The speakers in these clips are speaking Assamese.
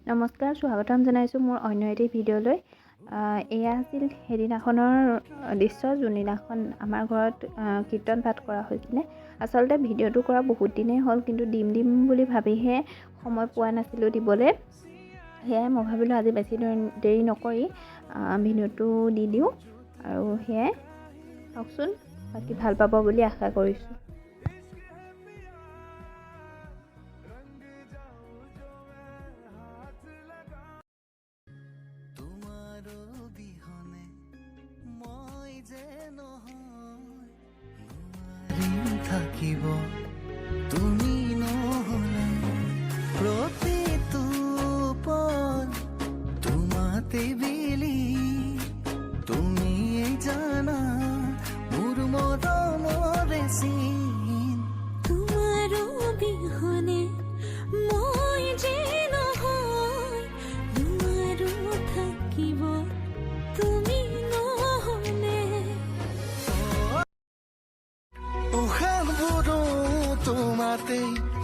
নমস্কাৰ, স্বাগতম জনাইছোঁ মোৰ অন্য এটি ভিডিঅ'লৈ। এয়া আছিল সেইদিনাখনৰ দৃশ্য, যোনদিনাখন আমাৰ ঘৰত কীৰ্তন পাঠ কৰা হৈছিলে। আচলতে ভিডিঅ'টো কৰা বহুত দিনেই হ'ল, কিন্তু দিম বুলি ভাবিহে সময় পোৱা নাছিলোঁ দিবলৈ। সেয়াই মই ভাবিলোঁ আজি বেছি দেৰি নকৰি ভিডিঅ'টো দি দিওঁ, আৰু সেয়াই চাওকচোন, বাকী ভাল পাব বুলি আশা কৰিছোঁ। থাকিব তুমি নহলে প্ৰতিটো পল তোমাতে বিলি তুমি জানা মোৰ মৰমৰে চিন তোমাৰ বিহনে মই যে নহয় নোৱাৰো থাকিব তুমি নহলে উশাহবোৰো তোমাতে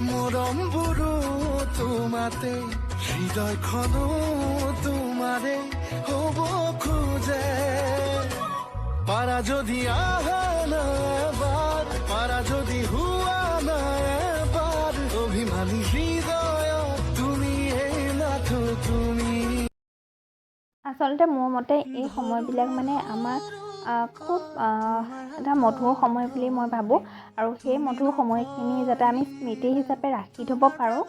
মৰমবোৰো তোমাতে হৃদয়খনো তোমাৰে হ'ব খোজে পাৰা যদি আহা নাই এবাৰ পাৰা যদি হোৱা নাই এবাৰ অভিমানী হৃদয়ত তুমি এই নাথো তুমি আচলতে মোৰ মতে এই সময়বিলাক মানে আমাৰ খুব এটা মধুৰ সময় বুলি মই ভাবোঁ, আৰু সেই মধুৰ সময়খিনি যাতে আমি স্মৃতি হিচাপে ৰাখি থ'ব পাৰোঁ,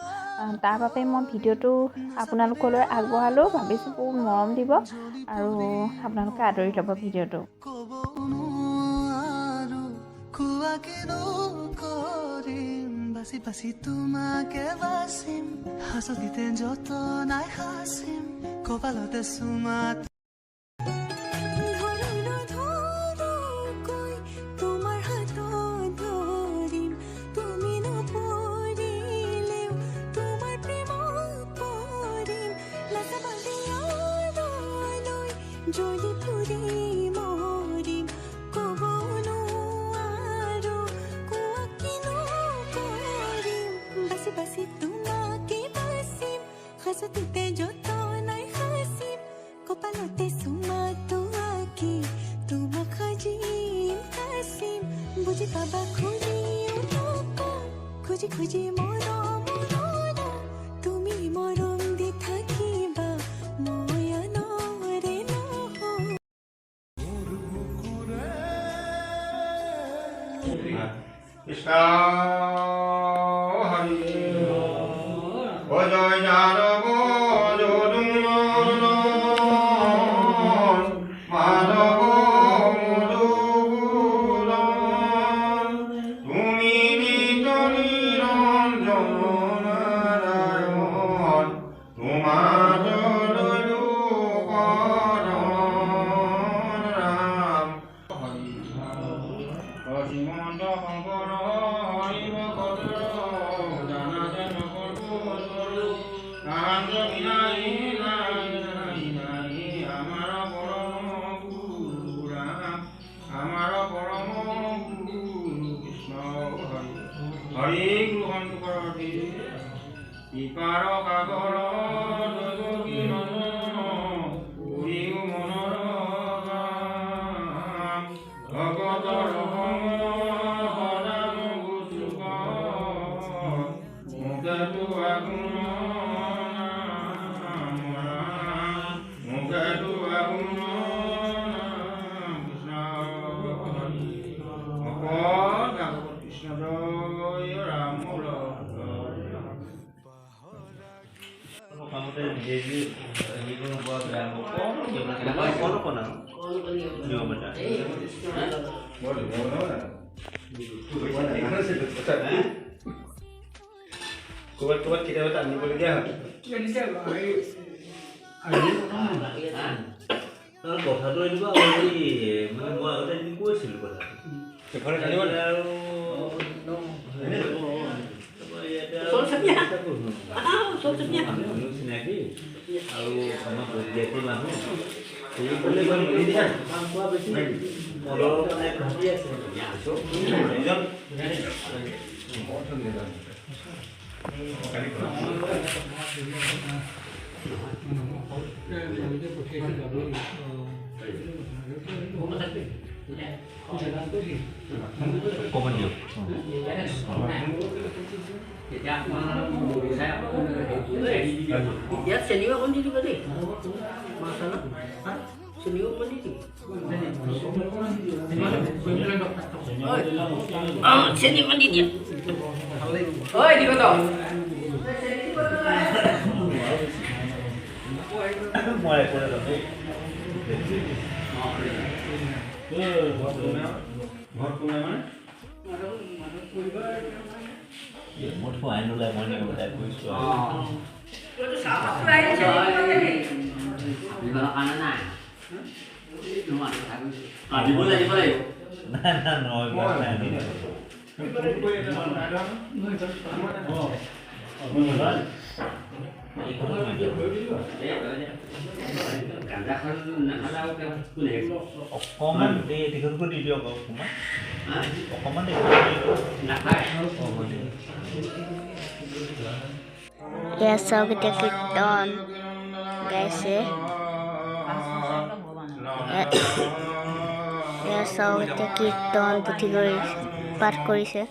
তাৰ বাবে মই ভিডিঅ'টো আপোনালোকলৈ আগবঢ়ালোঁ। ভাবিছোঁ বহুত মৰম দিব আৰু আপোনালোকে আদৰি ল'ব ভিডিঅ'টো। ক'ব নোৱাৰো কোৱাকে নকৰিম বাচি বাচি তোমাকে বাচিম হাজতিতে যতনাই সাচিম কপালতে চুমাত তোমাৰ হাতত ধৰিম তুমি নপৰিলেও তোমাৰ প্ৰেমত পৰিম লাচাবালিয়ালৈ জ্বলি পুৰি মৰিম ক'ব নোৱাৰো কোৱাকে নকৰিম বাচি বাচি তোমাকে বাচিম হাজতিতে যতনাই সাচিম কপালতে চুমাটো আঁকি তোমাক সাজিম কাচিম বুজি পাবা খুজিও নকওঁ খুজি খুজি মৰম তুমি মৰম দি থাকিবা মই আনৰে নহওঁ কৃষ্ণ হৰি জয় যাদৱ মাধৱ তুমি নিত নিৰঞ্জন নাৰায়ণ তোমাৰ ৰাম শ্ৰীমন্ত শংকৰ হৰিব জানা আমাৰ পৰম গুৰু কৃষ্ণ হৰি গ্ৰহণ কৰতি ইপাৰ সাগৰ পুৰিও মনৰ ভগতৰ সদান গুচুক মুখেতো আগুণ মুখেতো আগুণ কৃষ্ণ জয় ৰাম ক'ৰবাত কেতিয়াবা টানিবলগীয়া হয় কথাটো এনেকুৱা মানে মই আগতে এদিন কৈছিলোঁ কথাটো আৰু চিনাকি আৰু আমাৰ প্ৰত্যেকটো মানুহ বেছি মলৰ মানে ভাবি আছে ক'ব দিয়ক ইয়াত চেনি অকণ দি দিব দেই মছলা চেনি অকণ দি দিব চেনি অকণ দি দিয়া ঐ দিব তো মই কৰে দাদা ঘৰত কোনে মানে মোৰ ফাইন ওলাই মই ওলাই গৈছোঁ নাই নাই নহয় অকণমান এই টিকটটো দি দিয়ক অকণমান অকণমান এয়া চাওক এতিয়া কীৰ্তন গাইছে এয়া চাওক এতিয়া কীৰ্তন পুথি কৰি পাঠ কৰিছে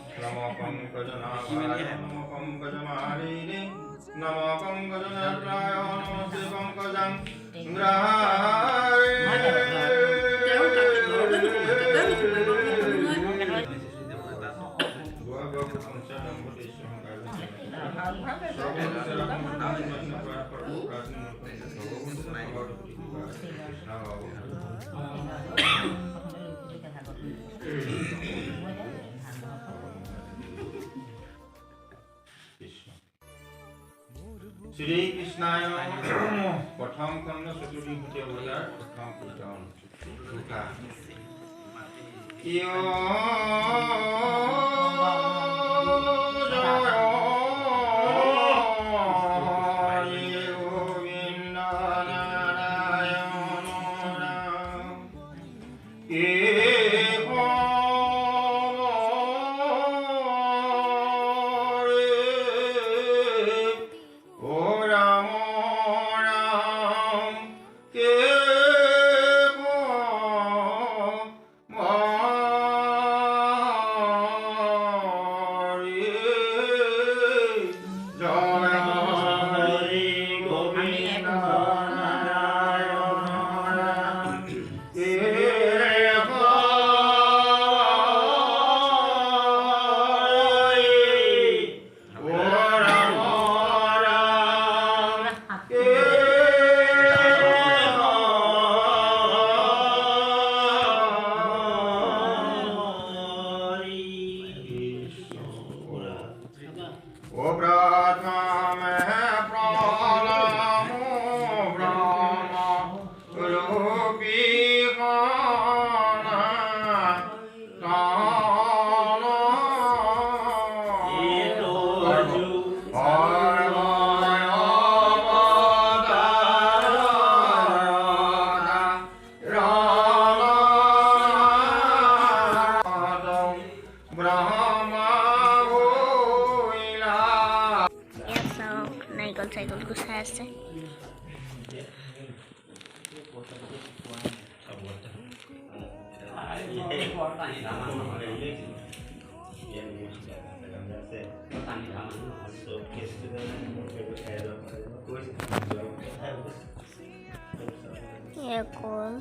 শ্ৰী কৃষ্ণায় প্ৰথম খণ্ড চতুৰ্দশী অৱতাৰ প্ৰথম কীৰ্তন ঘোষা নাৰিকল চাৰিকল গুচাই আছে কল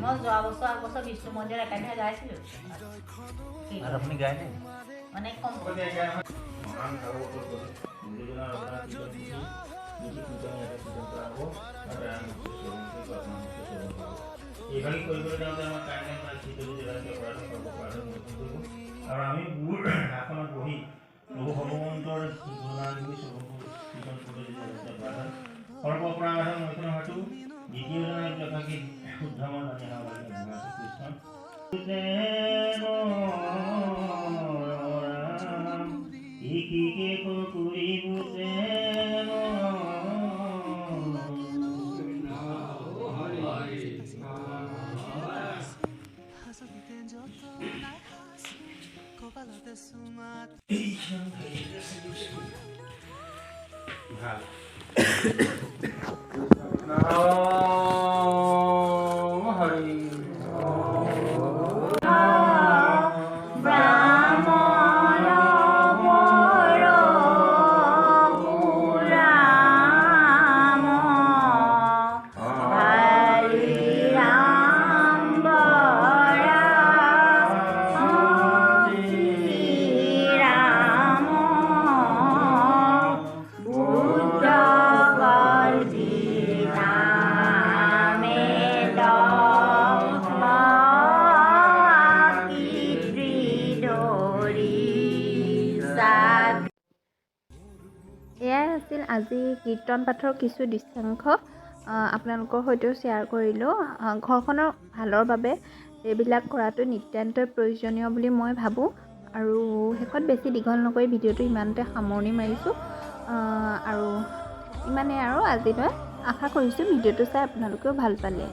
মই যোৱা বছৰ আগবছৰ বিষ্ণু মন্দিৰ একাডেমী গাইছিলোঁ আৰু আপুনি গায় নে মানে কম মহান ভাগৱতৰ গুৰুজনাৰ অৱদান এইভাগে কৰিবলৈ যাওঁতে আমাৰ কাইলৈ আৰু আমি গুৰ আসনত বহি প্ৰভু ভগৱন্তৰ সৰ্বপৰাধন মৈথুন হয়তো দ্বিতীয়জনৰ যথাকীত শুদ্ধমৰ কৃষ্ণ ইকিকে কৰিব হাসিতে যত নাই হাসি কপালতে সুমাত ভাল হৰি এয়াই আছিল আজি কীৰ্তন পাঠৰ কিছু দৃশ্যাংশ আপোনালোকৰ সৈতেও শ্বেয়াৰ কৰিলোঁ। ঘৰখনৰ ভালৰ বাবে এইবিলাক কৰাটো নিতান্তই প্ৰয়োজনীয় বুলি মই ভাবোঁ আৰু শেষত বেছি দীঘল নকৰি ভিডিঅ'টো ইমানতে সামৰণি মাৰিছোঁ আৰু ইমানেই আৰু আজিলৈ আশা কৰিছোঁ ভিডিঅ'টো চাই আপোনালোকেও ভাল পালে।